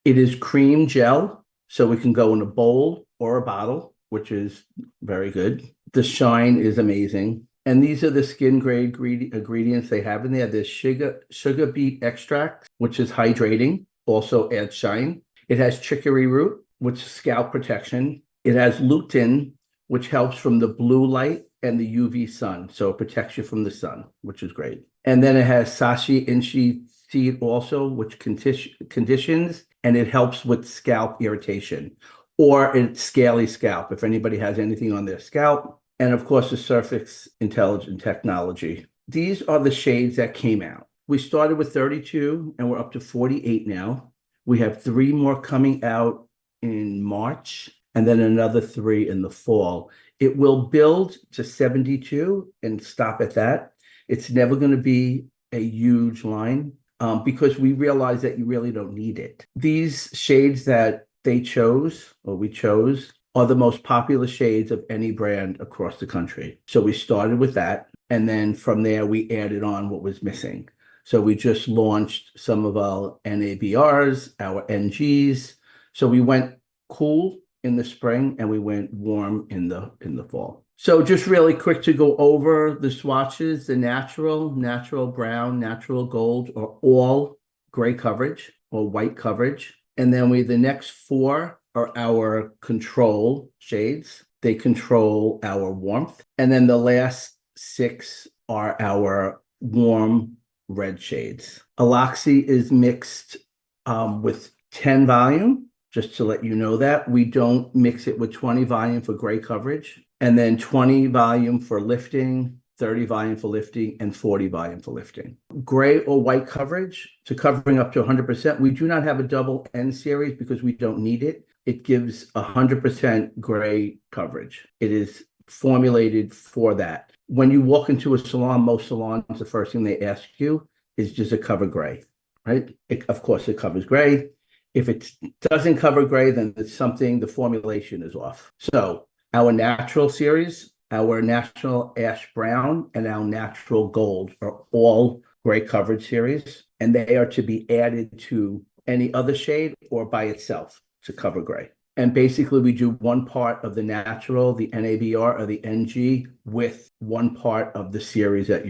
It is cream gel, so it can go in a bowl or a bottle, which is very good. The shine is amazing. And these are the skin grade ingredients they have in there. There's sugar beet extract, which is hydrating, also adds shine. It has chicory root, which is scalp protection. It has lutein, which helps from the blue light and the UV sun. So it protects you from the sun, which is great. And then it has sashi inchi seed also, which conditions and it helps with scalp irritation or it's scaly scalp. If anybody has anything on their scalp, and of course, the Surface Intelligent Technology. These are the shades that came out. We started with 32 and we're up to 48 now. We have 3 more coming out in March and then another 3 in the fall. It will build to 72 and stop at that. It's never going to be a huge line because we realize that you really don't need it. These shades that they chose, or we chose, are the most popular shades of any brand across the country. So we started with that. And then from there, we added on what was missing. So we just launched some of our NABRs, our NGs. So we went cool in the spring and we went warm in the fall. So just really quick to go over the swatches, the natural brown, natural gold are all gray coverage or white coverage. And then the next 4 are our control shades. They control our warmth. And then the last 6 are our warm red shades. Aloxxi is mixed with 10 volume, just to let you know that. We don't mix it with 20 volume for gray coverage, and then 20 volume for lifting, 30 volume for lifting, and 40 volume for lifting. Gray or white coverage to covering up to 100%. We do not have a double N series because we don't need it. It gives 100% gray coverage. It is formulated for that. When you walk into a salon, most salons, the first thing they ask you is, does it cover gray, right? Of course, it covers gray. If it doesn't cover gray, then it's something, the formulation is off. So our natural series, our natural ash brown, and our natural gold are all gray coverage series, and they are to be added to any other shade or by itself to cover gray. And basically we do 1 part of the natural, the NABR or the NG with 1 part of the series that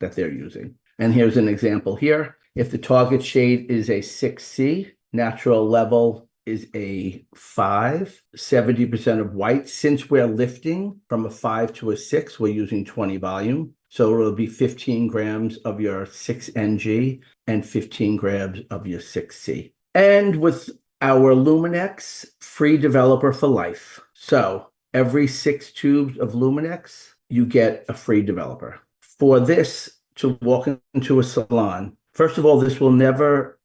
they're using. And here's an example here. If the target shade is a 6C, natural level is a 5, 70% of white. Since we're lifting from a 5 to a 6, we're using 20 volume. So it'll be 15 grams of your 6NG and 15 grams of your 6C. And with our Luminex free developer for life. So every 6 tubes of Luminex, you get a free developer. For this to walk into a salon, first of all, this will never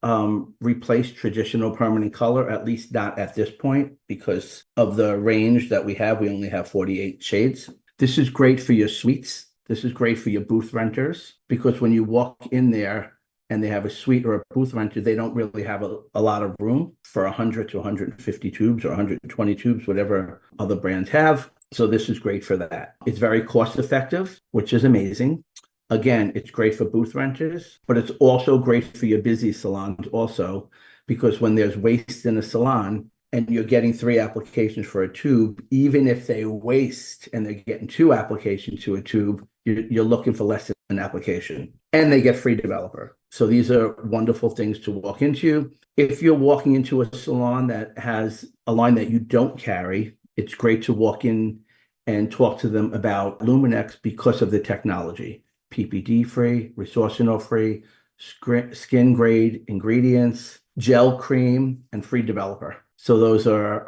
replace traditional permanent color, at least not at this point, because of the range that we have. We only have 48 shades. This is great for your suites. This is great for your booth renters, because when you walk in there and they have a suite or a booth renter, they don't really have a lot of room for 100 to 150 tubes or 120 tubes, whatever other brands have. So this is great for that. It's very cost effective, which is amazing. Again, it's great for booth renters, but it's also great for your busy salons also, because when there's waste in a salon and you're getting 3 applications for a tube, even if they waste and they're getting 2 applications to a tube, you're looking for less than an application. And they get free developer. So these are wonderful things to walk into. If you're walking into a salon that has a line that you don't carry, it's great to walk in and talk to them about Luminex because of the technology. PPD free, resorcinol free, skin grade ingredients, gel cream, and free developer. So those are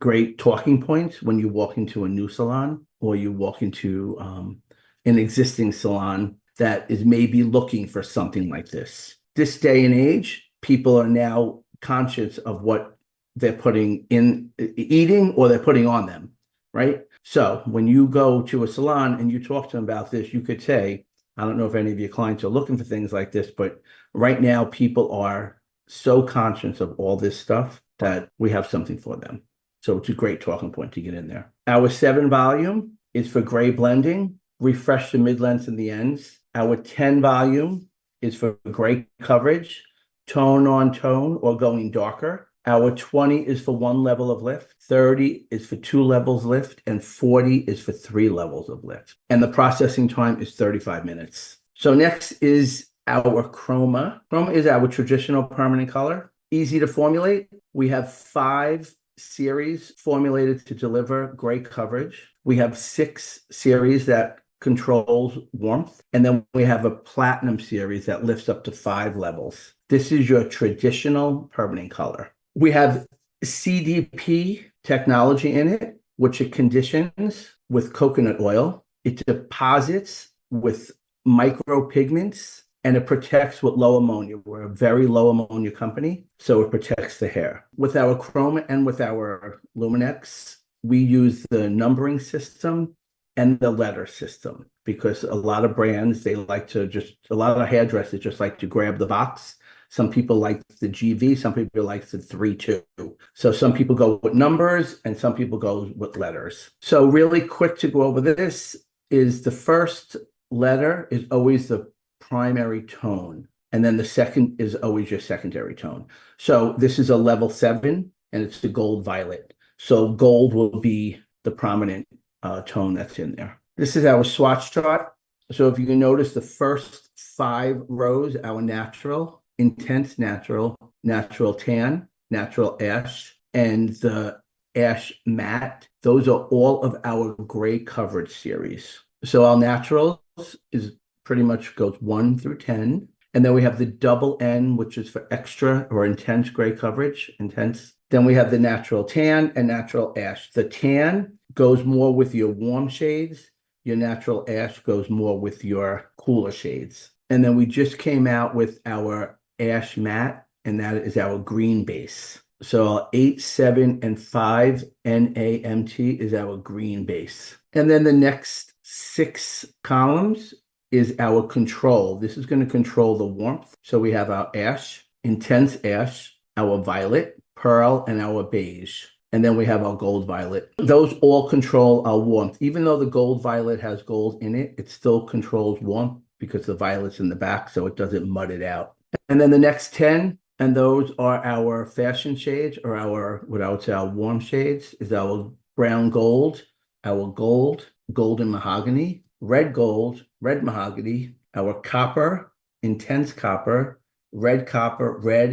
great talking points when you walk into a new salon or you walk into an existing salon that is maybe looking for something like this. This day and age, people are now conscious of what they're putting in, eating, or they're putting on them, right? So when you go to a salon and you talk to them about this, you could say, I don't know if any of your clients are looking for things like this, but right now people are so conscious of all this stuff that we have something for them. So it's a great talking point to get in there. Our 7 volume is for gray blending, refresh the mid-lengths and the ends. Our 10 volume is for gray coverage, tone on tone or going darker. Our 20 is for one level of lift, 30 is for two levels lift, and 40 is for three levels of lift. And the processing time is 35 minutes. So next is our CHROMA. CHROMA is our traditional permanent color, easy to formulate. We have 5 series formulated to deliver gray coverage. We have 6 series that controls warmth, and then we have a platinum series that lifts up to 5 levels. This is your traditional permanent color. We have CDP technology in it, which it conditions with coconut oil. It deposits with micro-pigments, and it protects with low ammonia. We're a very low ammonia company, so it protects the hair. With our CHROMA and with our Luminex, we use the numbering system and the letter system, because a lot of brands, a lot of hairdressers just like to grab the box. Some people like the GV, some people like the 3-2. So some people go with numbers and some people go with letters. So really quick to go over this is the first letter is always the primary tone, and then the second is always your secondary tone. So this is a level 7 and it's the gold violet. So gold will be the prominent tone that's in there. This is our swatch chart. So if you can notice the first 5 rows, our natural, intense natural, natural tan, natural ash, and the ash matte, those are all of our gray coverage series. So our naturals is pretty much goes 1 through 10. And then we have the double N, which is for extra or intense gray coverage, intense. Then we have the natural tan and natural ash. The tan goes more with your warm shades. Your natural ash goes more with your cooler shades. And then we just came out with our ash matte, and that is our green base. So 8, 7, and 5 NAMT is our green base. And then the next 6 columns is our control. This is going to control the warmth. So we have our ash, intense ash, our violet, pearl, and our beige. And then we have our gold violet. Those all control our warmth. Even though the gold violet has gold in it, it still controls warmth because the violet's in the back, so it doesn't mud it out. And then the next 10, and those are our fashion shades, or what I would say our warm shades, is our brown gold, our gold, golden mahogany, red gold, red mahogany, our copper, intense copper, red,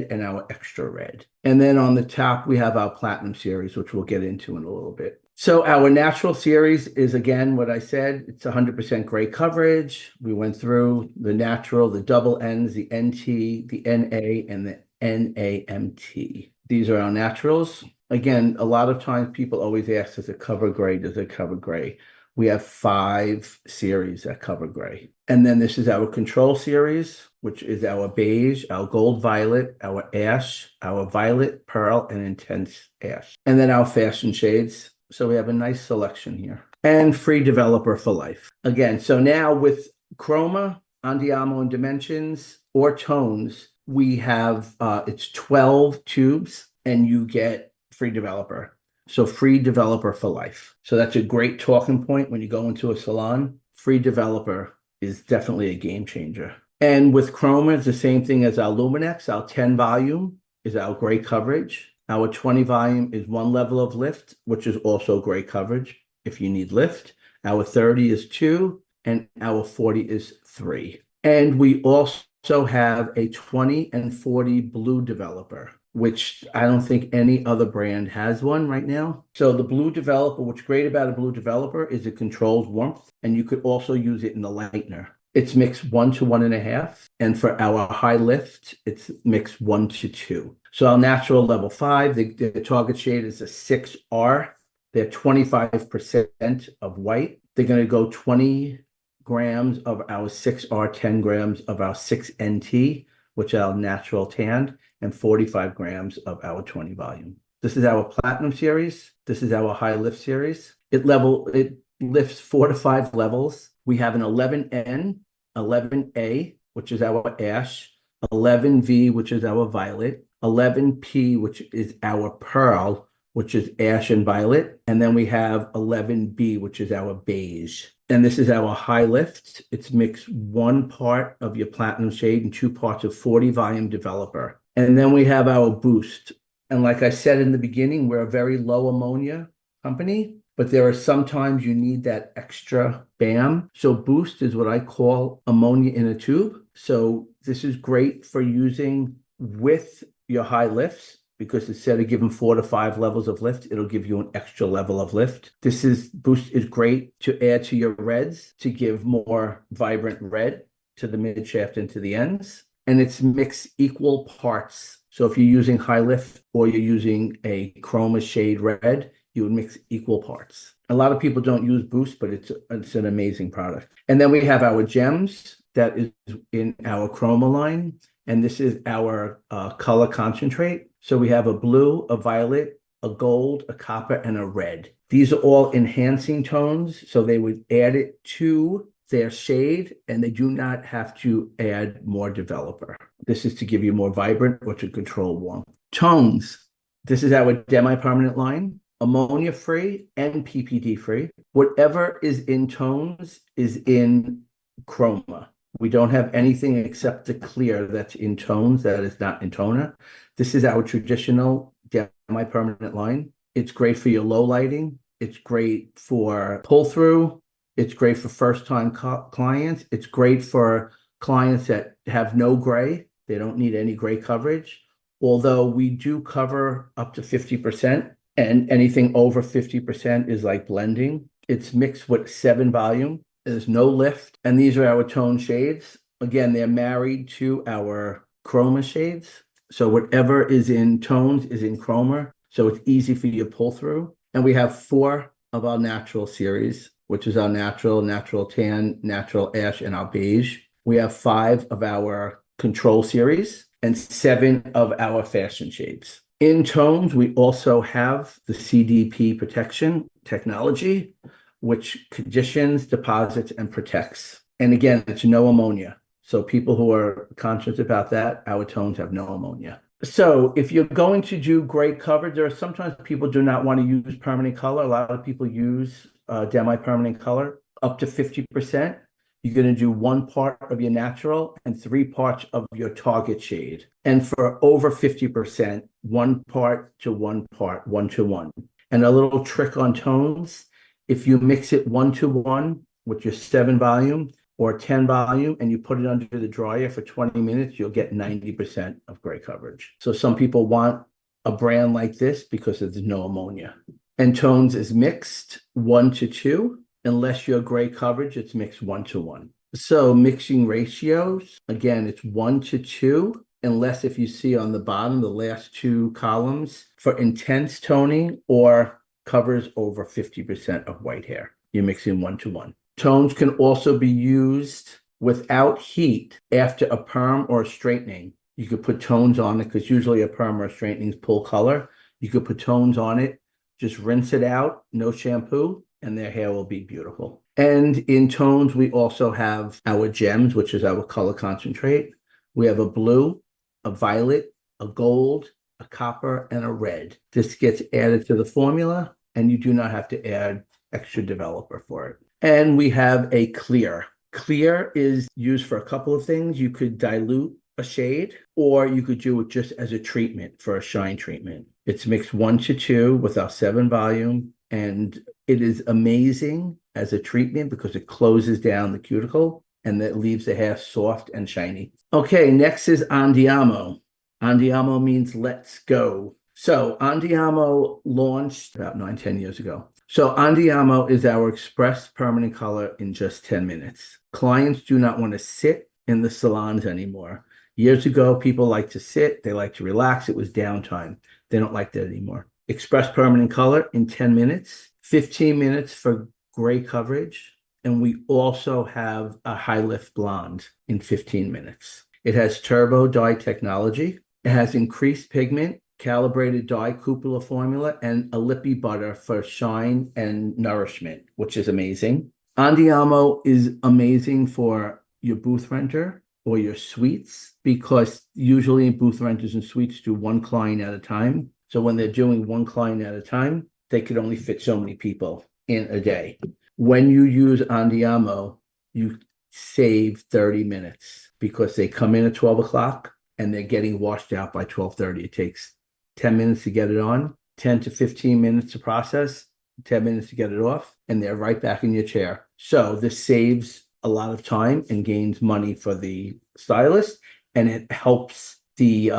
and our extra red. And then on the top, we have our platinum series, which we'll get into in a little bit. So our natural series is, again, what I said, it's 100% gray coverage. We went through the natural, the double N's, the NT, the NA, and the NAMT. These are our naturals. Again, a lot of times people always ask, does it cover gray? Does it cover gray? We have 5 series that cover gray. And then this is our control series, which is our beige, our gold violet, our ash, our violet, pearl, and intense ash. And then our fashion shades. So we have a nice selection here. And free developer for life. Again, so now with CHROMA, Andiamo, and Dimensions, or tones, we have, it's 12 tubes, and you get free developer. So free developer for life. So that's a great talking point when you go into a salon. Free developer is definitely a game changer. And with CHROMA, it's the same thing as our Luminex. Our 10 volume is our gray coverage. Our 20 volume is 1 level of lift, which is also gray coverage if you need lift. Our 30 is 2, and our 40 is 3. And we also have a 20 and 40 blue developer, which I don't think any other brand has one right now. So the blue developer, what's great about a blue developer is it controls warmth, and you could also use it in the lightener. It's mixed 1 to 1.5. And for our high lift, it's mixed 1 to 2. So our natural level 5, the target shade is a 6R. They're 25% of white. They're going to go 20 grams of our 6R, 10 grams of our 6NT, which are our natural tan, and 45 grams of our 20 volume. This is our platinum series. This is our high lift series. It lifts 4 to 5 levels. We have an 11N, 11A, which is our ash, 11V, which is our violet, 11P, which is our pearl, which is ash and violet. And then we have 11B, which is our beige. And this is our high lift. It's mixed 1 part of your platinum shade and 2 parts of 40 volume developer. And then we have our boost. And like I said in the beginning, we're a very low ammonia company, but there are sometimes you need that extra BAM. So Boost is what I call ammonia in a tube. So this is great for using with your high lifts, because instead of giving 4 to 5 levels of lift, it'll give you an extra level of lift. Boost is great to add to your reds to give more vibrant red to the mid shaft and to the ends. And it's mixed equal parts. So if you're using high lift or you're using a CHROMA shade red, you would mix equal parts. A lot of people don't use Boost, but it's an amazing product. And then we have our gems that is in our CHROMA line. And this is our color concentrate. So we have a blue, a violet, a gold, a copper, and a red. These are all enhancing tones. So they would add it to their shade, and they do not have to add more developer. This is to give you more vibrant or to control warmth. Tones. This is our demi-permanent line, ammonia free and PPD free. Whatever is in tones is in CHROMA. We don't have anything except the clear that's in tones that is not in toner. This is our traditional demi-permanent line. It's great for your low lighting. It's great for pull-through. It's great for first-time clients. It's great for clients that have no gray. They don't need any gray coverage. Although we do cover up to 50%, and anything over 50% is like blending. It's mixed with 7 volume. There's no lift. And these are our tone shades. Again, they're married to our CHROMA shades. So whatever is in tones is in CHROMA. So it's easy for you to pull through. And we have 4 of our natural series, which is our natural tan, natural ash, and our beige. We have 5 of our control series and 7 of our fashion shades. In tones, we also have the CDP protection technology, which conditions, deposits, and protects. And again, it's no ammonia. So people who are conscious about that, our tones have no ammonia. So if you're going to do gray coverage, there are sometimes people do not want to use permanent color. A lot of people use demi-permanent color up to 50%. You're going to do 1 part of your natural and 3 parts of your target shade. And for over 50%, 1 part to 1 part, 1 to 1. And a little trick on tones, if you mix it 1 to 1 with your 7 volume or 10 volume and you put it under the dryer for 20 minutes, you'll get 90% of gray coverage. So some people want a brand like this because there's no ammonia. And tones is mixed 1 to 2. Unless your gray coverage, it's mixed 1 to 1. So mixing ratios, again, it's 1 to 2, unless if you see on the bottom, the last 2 columns for intense toning or covers over 50% of white hair. You're mixing 1 to 1. Tones can also be used without heat after a perm or a straightening. You could put tones on it because usually a perm or a straightening pull color. You could put tones on it, just rinse it out, no shampoo, and their hair will be beautiful. And in tones, we also have our gems, which is our color concentrate. We have a blue, a violet, a gold, a copper, and a red. This gets added to the formula, and you do not have to add extra developer for it. And we have a clear. Clear is used for a couple of things. You could dilute a shade, or you could do it just as a treatment for a shine treatment. It's mixed 1 to 2 with our 7 volume. And it is amazing as a treatment because it closes down the cuticle and that leaves the hair soft and shiny. Okay, next is Andiamo. Andiamo means let's go. So Andiamo launched about 9-10 years ago. So Andiamo is our express permanent color in just 10 minutes. Clients do not want to sit in the salons anymore. Years ago, people like to sit, they like to relax. It was downtime. They don't like that anymore. Express permanent color in 10 minutes, 15 minutes for gray coverage. And we also have a high lift blonde in 15 minutes. It has turbo dye technology. It has increased pigment, calibrated dye cupola formula, and a lippy butter for shine and nourishment, which is amazing. Andiamo is amazing for your booth renter or your suites because usually booth renters and suites do 1 client at a time. So when they're doing 1 client at a time, they could only fit so many people in a day. When you use Andiamo, you save 30 minutes because they come in at 12 o'clock and they're getting washed out by 12:30. It takes 10 minutes to get it on, 10 to 15 minutes to process, 10 minutes to get it off, and they're right back in your chair. So this saves a lot of time and gains money for the stylist, and it helps the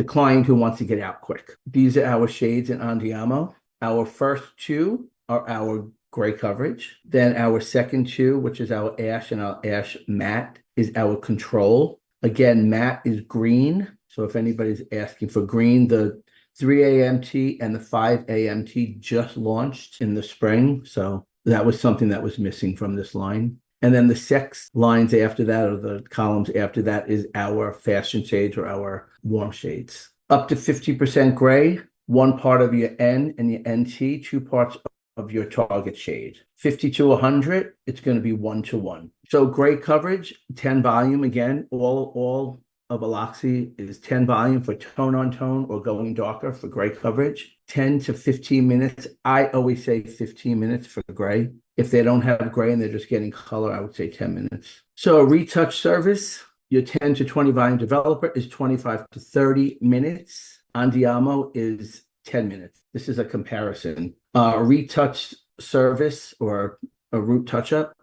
client who wants to get out quick. These are our shades in Andiamo. Our first two are our gray coverage. Then our second two, which is our ash and our ash matte, is our control. Again, matte is green. So if anybody's asking for green, the 3AMT and the 5AMT just launched in the spring. So that was something that was missing from this line. And then the 6 lines after that, or the columns after that, is our fashion shades or our warm shades. Up to 50% gray, one part of your N and your NT, 2 parts of your target shade. 50 to 100, it's going to be 1-to-1. So gray coverage, 10 volume. Again, all of Aloxxi is 10 volume for tone on tone or going darker for gray coverage. 10 to 15 minutes. I always say 15 minutes for gray. If they don't have gray and they're just getting color, I would say 10 minutes. So a retouch service, your 10 to 20 volume developer is 25 to 30 minutes. Andiamo is 10 minutes. This is a comparison. Retouch service or a root touch-up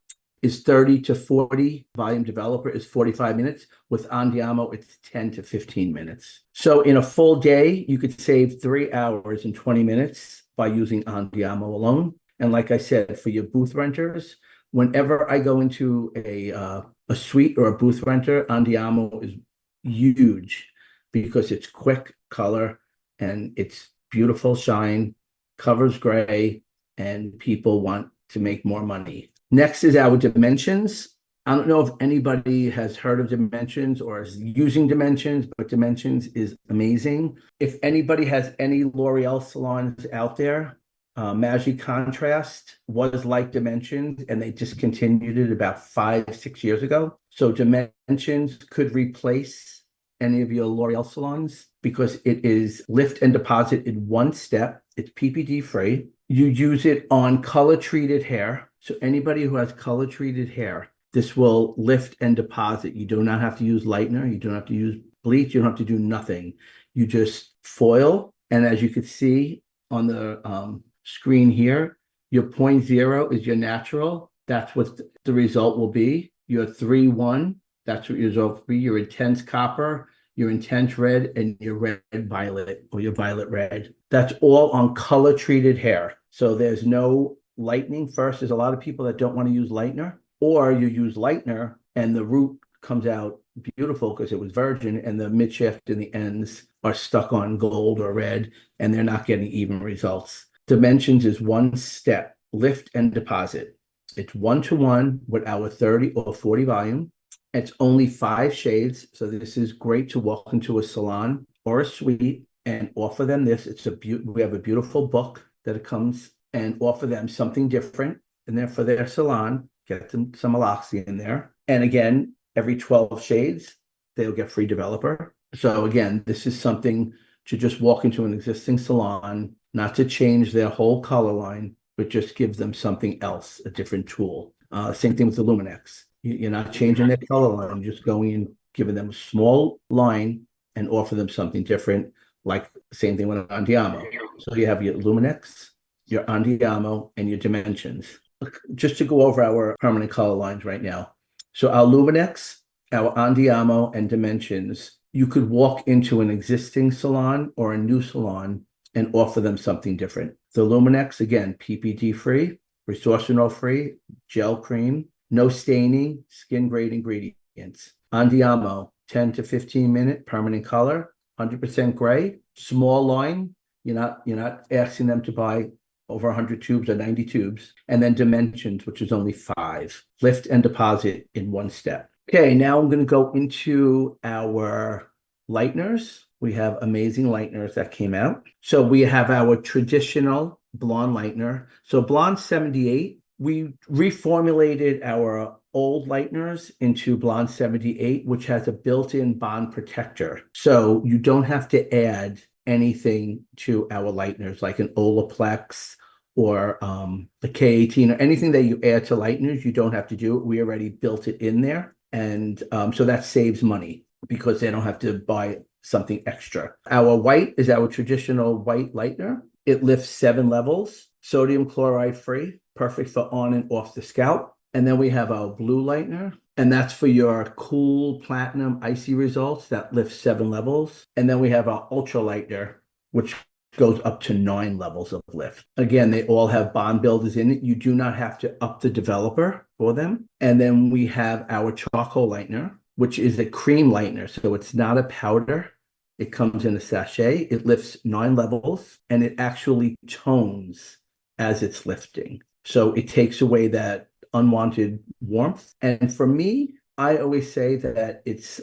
is 30 to 40. Volume developer is 45 minutes. With Andiamo, it's 10 to 15 minutes. So in a full day, you could save 3 hours and 20 minutes by using Andiamo alone. And like I said, for your booth renters, whenever I go into a suite or a booth renter, Andiamo is huge because it's quick color and it's beautiful shine, covers gray, and people want to make more money. Next is our dimensions. I don't know if anybody has heard of dimensions or is using dimensions, but dimensions is amazing. If anybody has any L'Oreal salons out there, Magic Contrast was like Dimensions, and they discontinued it about 5-6 years ago. So Dimensions could replace any of your L'Oreal salons because it is lift and deposit in one step. It's PPD free. You use it on color treated hair. So anybody who has color treated hair, this will lift and deposit. You do not have to use lightener. You don't have to use bleach. You don't have to do nothing. You just foil. And as you can see on the screen here, your 0.0 is your natural. That's what the result will be. Your 3-1, that's what your result will be. Your intense copper, your intense red, and your red violet or your violet red. That's all on color treated hair. So there's no lightening first. There's a lot of people that don't want to use lightener, or you use lightener and the root comes out beautiful because it was virgin, and the midshaft and the ends are stuck on gold or red, and they're not getting even results. Dimensions is one step, lift and deposit. It's 1-to-1 with our 30 or 40 volume. It's only 5 shades. So this is great to walk into a salon or a suite and offer them this. We have a beautiful book that it comes, and offer them something different in there for their salon. Get them some Aloxxi in there. And again, every 12 shades, they'll get free developer. So again, this is something to just walk into an existing salon, not to change their whole color line, but just give them something else, a different tool. Same thing with the Luminex. You're not changing their color line, just going in, giving them a small line and offer them something different, like same thing with Andiamo. So you have your Luminex, your Andiamo, and your Dimensions. Just to go over our permanent color lines right now. So our Luminex, our Andiamo, and Dimensions, you could walk into an existing salon or a new salon and offer them something different. The Luminex, again, PPD free, resorcinol free, gel cream, no staining, skin grade ingredients. Andiamo, 10 to 15 minute permanent color, 100% gray, small line. You're not asking them to buy over 100 tubes or 90 tubes. And then Dimensions, which is only 5. Lift and deposit in one step. Okay, now I'm going to go into our lighteners. We have amazing lighteners that came out. So we have our traditional blonde lightener. So Blonde 78, we reformulated our old lighteners into Blonde 78, which has a built-in bond protector. So you don't have to add anything to our lighteners, like an Olaplex or a K18 or anything that you add to lighteners. You don't have to do it. We already built it in there. And so that saves money because they don't have to buy something extra. Our white is our traditional white lightener. It lifts 7 levels, sodium chloride free, perfect for on and off the scalp. And then we have our blue lightener, and that's for your cool platinum icy results that lifts 7 levels. And then we have our ultra lightener, which goes up to 9 levels of lift. Again, they all have bond builders in it. You do not have to up the developer for them. And then we have our charcoal lightener, which is a cream lightener. So it's not a powder. It comes in a sachet. It lifts 9 levels, and it actually tones as it's lifting. So it takes away that unwanted warmth. And for me, I always say that it's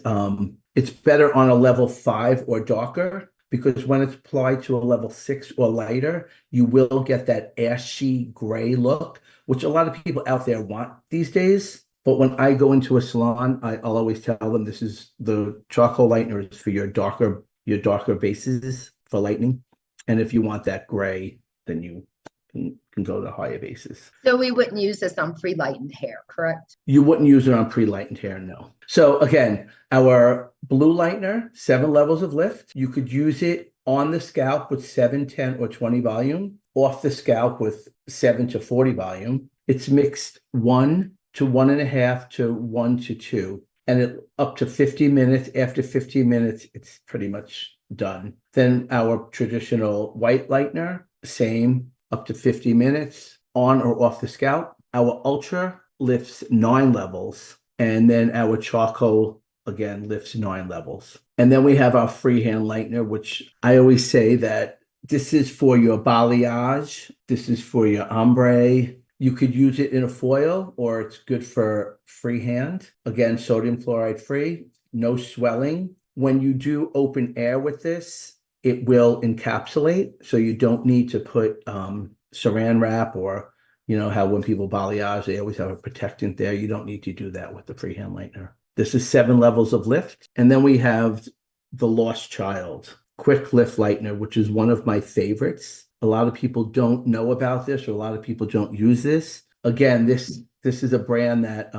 better on a level 5 or darker, because when it's applied to a level 6 or lighter, you will get that ashy gray look, which a lot of people out there want these days. But when I go into a salon, I'll always tell them this is the charcoal lightener is for your darker bases for lightening. And if you want that gray, then you can go to higher bases. So we wouldn't use this on pre-lightened hair, correct? You wouldn't use it on pre-lightened hair, no. So again, our blue lightener, 7 levels of lift. You could use it on the scalp with 7, 10, or 20 volume, off the scalp with 7 to 40 volume. It's mixed 1 to 1.5 to 1 to 2, and it up to 50 minutes. After 15 minutes, it's pretty much done. Then our traditional white lightener, same, up to 50 minutes on or off the scalp. Our ultra lifts 9 levels, and then our charcoal again lifts 9 levels. And then we have our freehand lightener, which I always say that this is for your balayage, this is for your ombre. You could use it in a foil, or it's good for freehand. Again, sodium chloride free, no swelling. When you do open air with this, it will encapsulate, so you don't need to put saran wrap, or how when people balayage, they always have a protectant there. You don't need to do that with the freehand lightener. This is 7 levels of lift. And then we have the Lost Child Quick Lift Lightener, which is one of my favorites. A lot of people don't know about this, or a lot of people don't use this. Again, this is a brand that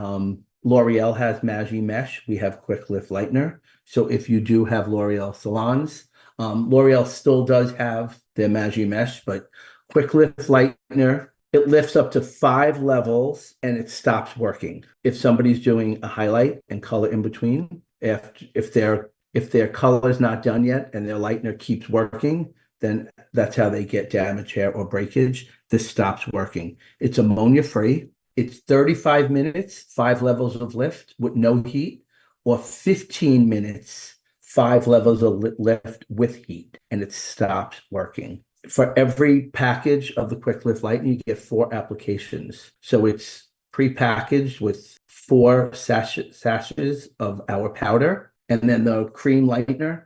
L'Oreal has, Magi Mesh. We have Quick Lift Lightener. So if you do have L'Oreal salons, L'Oreal still does have their Magi Mesh, but Quick Lift Lightener, it lifts up to 5 levels and it stops working. If somebody's doing a highlight and color in between, if their color is not done yet and their lightener keeps working, then that's how they get damaged hair or breakage. This stops working. It's ammonia free. It's 35 minutes, 5 levels of lift with no heat, or 15 minutes, 5 levels of lift with heat, and it stops working. For every package of the Quick Lift Lightener, you get 4 applications. So it's pre-packaged with 4 sachets of our powder, and then the cream lightener,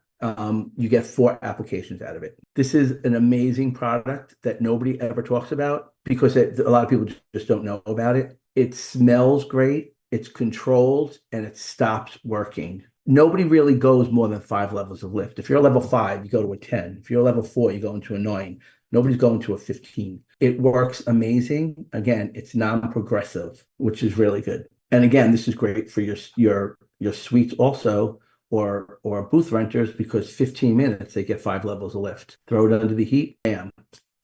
you get 4 applications out of it. This is an amazing product that nobody ever talks about because a lot of people just don't know about it. It smells great, it's controlled, and it stops working. Nobody really goes more than 5 levels of lift. If you're a level 5, you go to a 10. If you're a level 4, you go into a 9. Nobody's going to a 15. It works amazing. Again, it's non-progressive, which is really good. And again, this is great for your suites also, or booth renters, because 15 minutes, they get 5 levels of lift. Throw it under the heat, bam,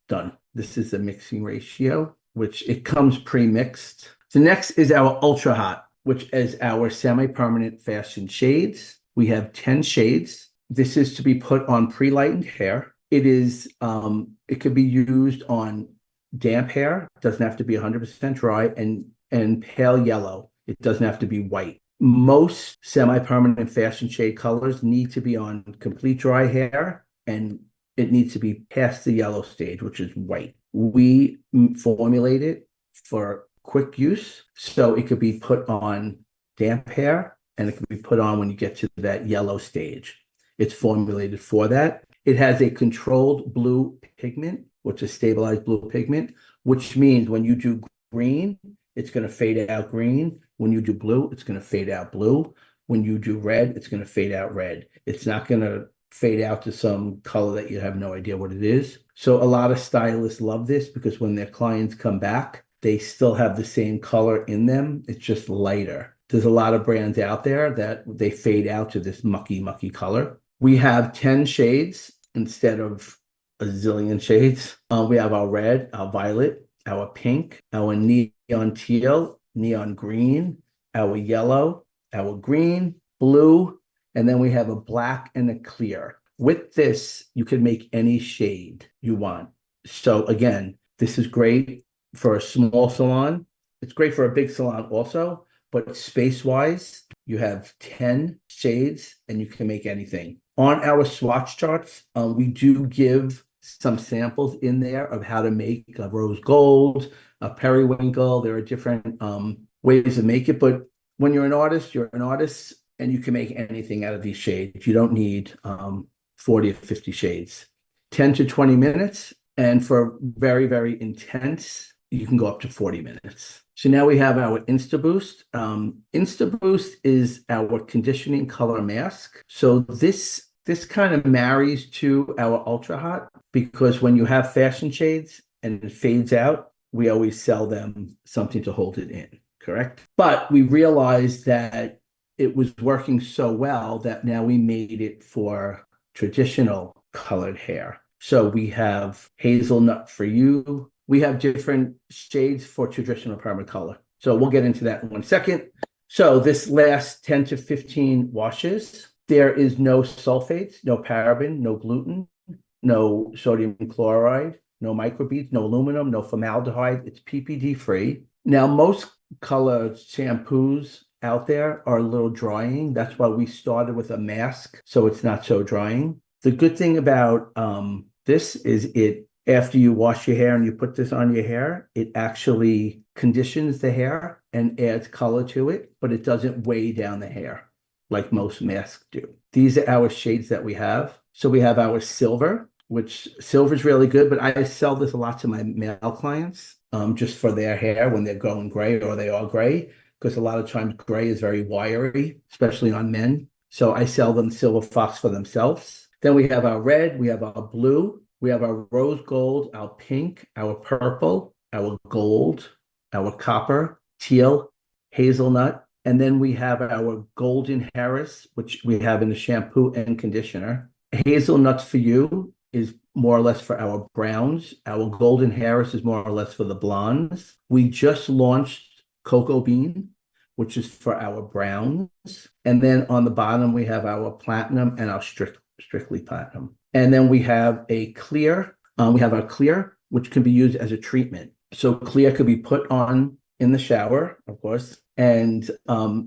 done. This is the mixing ratio, which it comes pre-mixed. So next is our Ultra Hot, which is our semi-permanent fashion shades. We have 10 shades. This is to be put on pre-lightened hair. It is, it could be used on damp hair. It doesn't have to be 100% dry, and pale yellow. It doesn't have to be white. Most semi-permanent fashion shade colors need to be on complete dry hair, and it needs to be past the yellow stage, which is white. We formulate it for quick use, so it could be put on damp hair, and it can be put on when you get to that yellow stage. It's formulated for that. It has a controlled blue pigment, which is stabilized blue pigment, which means when you do green, it's going to fade out green. When you do blue, it's going to fade out blue. When you do red, it's going to fade out red. It's not going to fade out to some color that you have no idea what it is. So a lot of stylists love this because when their clients come back, they still have the same color in them. It's just lighter. There's a lot of brands out there that they fade out to this mucky color. We have 10 shades instead of a zillion shades. We have our red, our violet, our pink, our neon teal, neon green, our yellow, our green, blue, and then we have a black and a clear. With this, you can make any shade you want. So again, this is great for a small salon. It's great for a big salon also, but space-wise, you have 10 shades and you can make anything. On our swatch charts, we do give some samples in there of how to make a rose gold, a periwinkle. There are different ways to make it, but when you're an artist, and you can make anything out of these shades. You don't need 40 or 50 shades. 10 to 20 minutes, and for very, very intense, you can go up to 40 minutes. So now we have our InstaBoost. InstaBoost is our conditioning color mask. So this kind of marries to our Ultra Hot, because when you have fashion shades and it fades out, we always sell them something to hold it in, correct? But we realized that it was working so well that now we made it for traditional colored hair. So we have hazelnut for you. We have different shades for traditional permanent color. So we'll get into that in 1 second. So this lasts 10 to 15 washes. There is no sulfates, no paraben, no gluten, no sodium chloride, no microbeads, no aluminum, no formaldehyde. It's PPD free. Now, most colored shampoos out there are a little drying. That's why we started with a mask, so it's not so drying. The good thing about this is after you wash your hair and you put this on your hair, it actually conditions the hair and adds color to it, but it doesn't weigh down the hair like most masks do. These are our shades that we have. So we have our silver, which silver is really good, but I sell this a lot to my male clients just for their hair when they're going gray or they are gray, because a lot of times gray is very wiry, especially on men. So I sell them Silver Fox for themselves. Then we have our red, we have our blue, we have our rose gold, our pink, our purple, our gold, our copper, teal, hazelnut, and then we have our golden Harris, which we have in the shampoo and conditioner. Hazelnuts for you is more or less for our browns. Our golden Harris is more or less for the blondes. We just launched Cocoa Bean, which is for our browns. And then on the bottom, we have our platinum and our strictly platinum. And then we have a clear. We have our clear, which can be used as a treatment. So clear could be put on in the shower, of course, and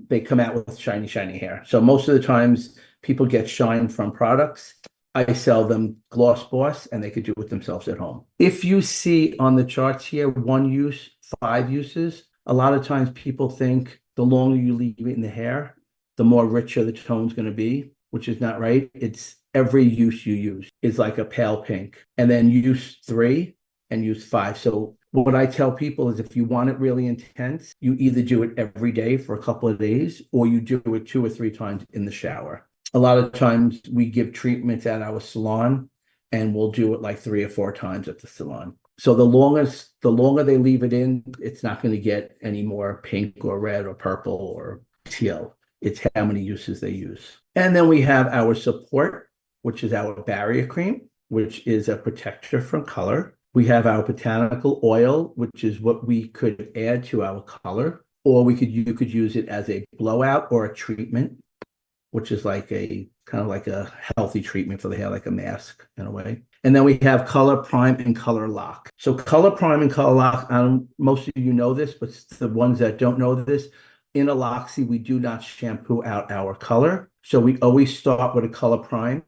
they come out with shiny, shiny hair. So most of the times people get shine from products. I sell them Gloss Boss, and they could do it themselves at home. If you see on the charts here, 1 use, 5 uses, a lot of times people think the longer you leave it in the hair, the more richer the tone's going to be, which is not right. It's every use you use is like a pale pink, and then use 3 and use 5. So what I tell people is if you want it really intense, you either do it every day for a couple of days, or you do it 2 or 3 times in the shower. A lot of times we give treatments at our salon, and we'll do it like 3 or 4 times at the salon. So the longer they leave it in, it's not going to get any more pink or red or purple or teal. It's how many uses they use. And then we have our support, which is our barrier cream, which is a protector from color. We have our botanical oil, which is what we could add to our color, or you could use it as a blowout or a treatment, which is like a kind of like a healthy treatment for the hair, like a mask in a way. And then we have Color Prime and Color Lock. So Color Prime and Color Lock, most of you know this, but the ones that don't know this, in Aloxxi, we do not shampoo out our color. So we always start with a Color Prime.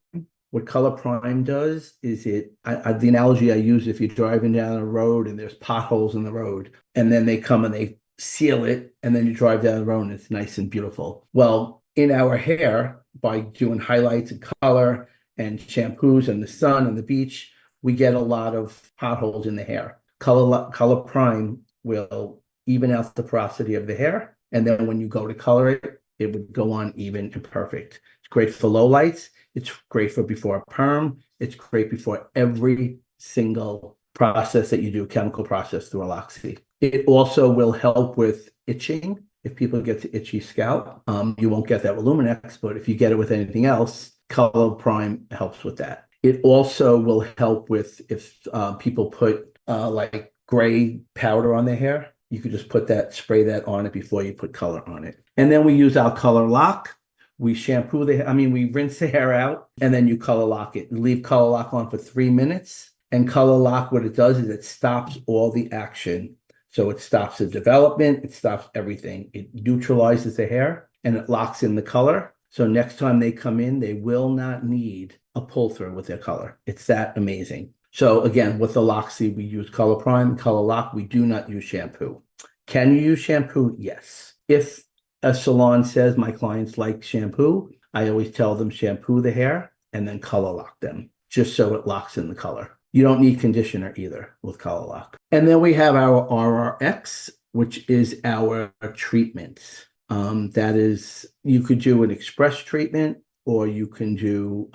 What Color Prime does is the analogy I use, if you're driving down a road and there's potholes in the road, and then they come and they seal it, and then you drive down the road and it's nice and beautiful. Well, in our hair, by doing highlights and color and shampoos and the sun and the beach, we get a lot of potholes in the hair. Color Prime will even out the porosity of the hair, and then when you go to color it, it would go on even and perfect. It's great for low lights. It's great for before perm. It's great before every single process that you do, chemical process through Aloxxi. It also will help with itching. If people get to itchy scalp, you won't get that with Luminex, but if you get it with anything else, Color Prime helps with that. It also will help with if people put like gray powder on their hair. You could just put that, spray that on it before you put color on it. And then we use our color lock. We shampoo we rinse the hair out and then you color lock it. Leave color lock on for 3 minutes. And color lock, what it does is it stops all the action. So it stops the development, it stops everything. It neutralizes the hair and it locks in the color. So next time they come in, they will not need a pull through with their color. It's that amazing. So again, with Aloxxi, we use Color Prime, Color Lock. We do not use shampoo. Can you use shampoo? Yes. If a salon says my clients like shampoo, I always tell them shampoo the hair and then color lock them, just so it locks in the color. You don't need conditioner either with Color Lock. And then we have our RRX, which is our treatments. That is, you could do an express treatment or you can do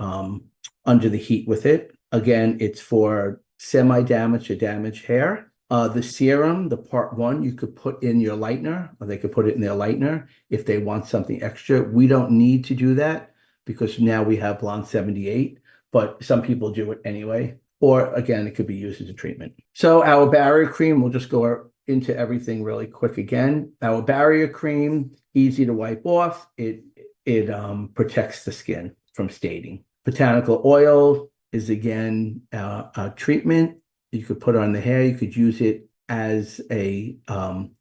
under the heat with it. Again, it's for semi-damaged or damaged hair. The serum, the part 1, you could put in your lightener, or they could put it in their lightener if they want something extra. We don't need to do that because now we have Blonde 78, but some people do it anyway. Or again, it could be used as a treatment. So our barrier cream, we'll just go into everything really quick again. Our barrier cream, easy to wipe off. It protects the skin from staining. Botanical oil is again a treatment. You could put it on the hair. You could use it as a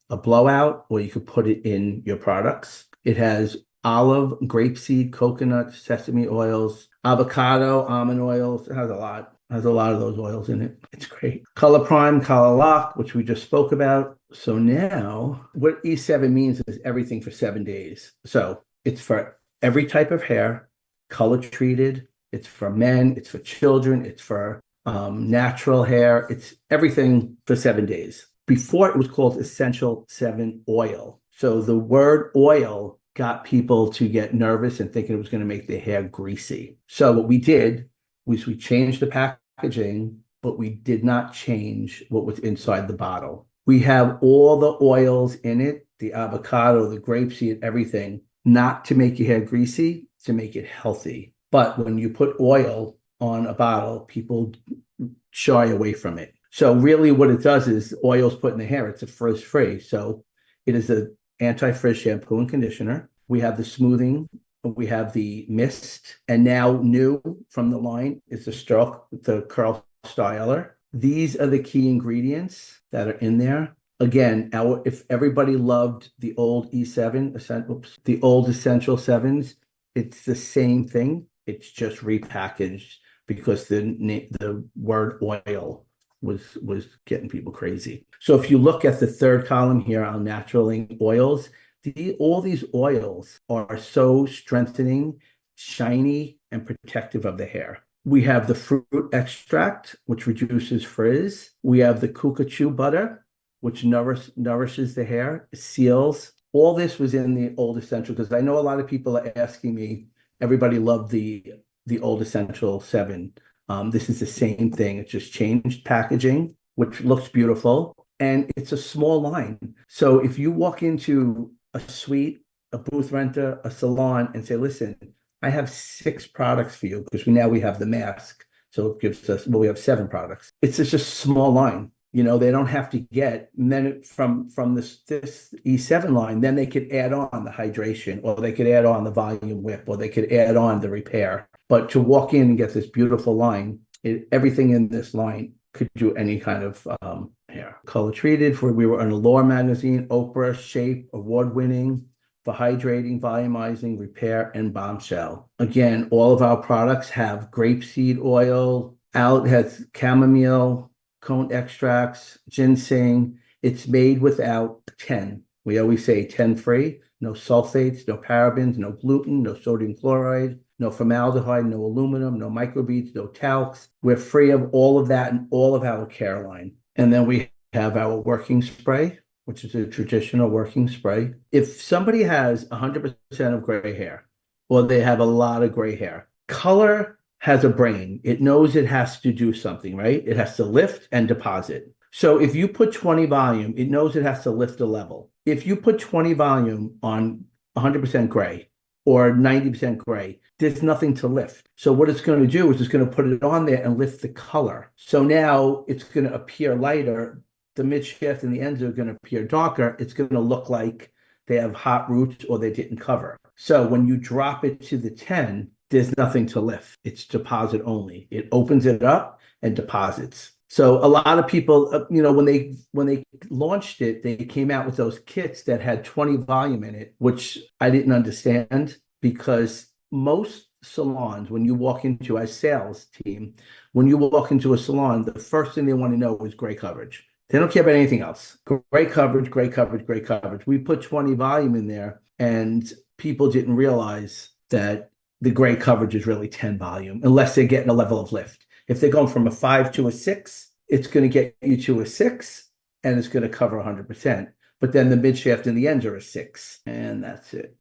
blowout, or you could put it in your products. It has olive, grapeseed, coconut, sesame oils, avocado, almond oils. It has a lot. Has a lot of those oils in it. It's great. Color Prime, Color Lock, which we just spoke about. So now what E7 means is everything for 7 days. So it's for every type of hair, color treated. It's for men, it's for children, it's for natural hair. It's everything for 7 days. Before it was called Essential 7 Oil. So the word oil got people to get nervous and thinking it was going to make their hair greasy. So what we did was we changed the packaging, but we did not change what was inside the bottle. We have all the oils in it, the avocado, the grapeseed, everything, not to make your hair greasy, to make it healthy. But when you put oil on a bottle, people shy away from it. So really what it does is oil's put in the hair. It's a frizz free. So it is an anti-frizz shampoo and conditioner. We have the smoothing. We have the mist, and now new from the line is the curl styler. These are the key ingredients that are in there. Again, if everybody loved the old E7, the old Essential 7s, it's the same thing. It's just repackaged because the word oil was getting people crazy. So if you look at the third column here on natural oils, all these oils are so strengthening, shiny, and protective of the hair. We have the fruit extract, which reduces frizz. We have the cucacao butter, which nourishes the hair, seals. All this was in the old Essential, because I know a lot of people are asking me, everybody loved the old Essential 7. This is the same thing. It's just changed packaging, which looks beautiful. And it's a small line. So if you walk into a suite, a booth renter, a salon, and say, listen, I have 6 products for you, because we have the mask. So it gives us, we have 7 products. It's just a small line. They don't have to get, and then from this E7 line, then they could add on the hydration, or they could add on the volume whip, or they could add on the repair. But to walk in and get this beautiful line, everything in this line could do any kind of hair. Color treated, we were in Allure magazine, Oprah, Shape, award-winning for hydrating, volumizing, repair, and bombshell. Again, all of our products have grapeseed oil, it has chamomile, cone extracts, ginseng. It's made without 10. We always say 10 free, no sulfates, no parabens, no gluten, no sodium chloride, no formaldehyde, no aluminum, no microbeads, no talcs. We're free of all of that in all of our care line. And then we have our working spray, which is a traditional working spray. If somebody has 100% of gray hair, or they have a lot of gray hair, color has a brain. It knows it has to do something, right? It has to lift and deposit. So if you put 20 volume, it knows it has to lift a level. If you put 20 volume on 100% gray, or 90% gray, there's nothing to lift. So what it's going to do is it's going to put it on there and lift the color. So now it's going to appear lighter. The mid shaft and the ends are going to appear darker. It's going to look like they have hot roots or they didn't cover. So when you drop it to the 10, there's nothing to lift. It's deposit only. It opens it up and deposits. So a lot of people, when they launched it, they came out with those kits that had 20 volume in it, which I didn't understand, because most salons, when you walk into a sales team, when you walk into a salon, the first thing they want to know is gray coverage. They don't care about anything else. Gray coverage, gray coverage, gray coverage. We put 20 volume in there, and people didn't realize that the gray coverage is really 10 volume, unless they're getting a level of lift. If they're going from a 5 to a 6, it's going to get you to a 6, and it's going to cover 100%. But then the mid shaft and the ends are a 6, and that's it.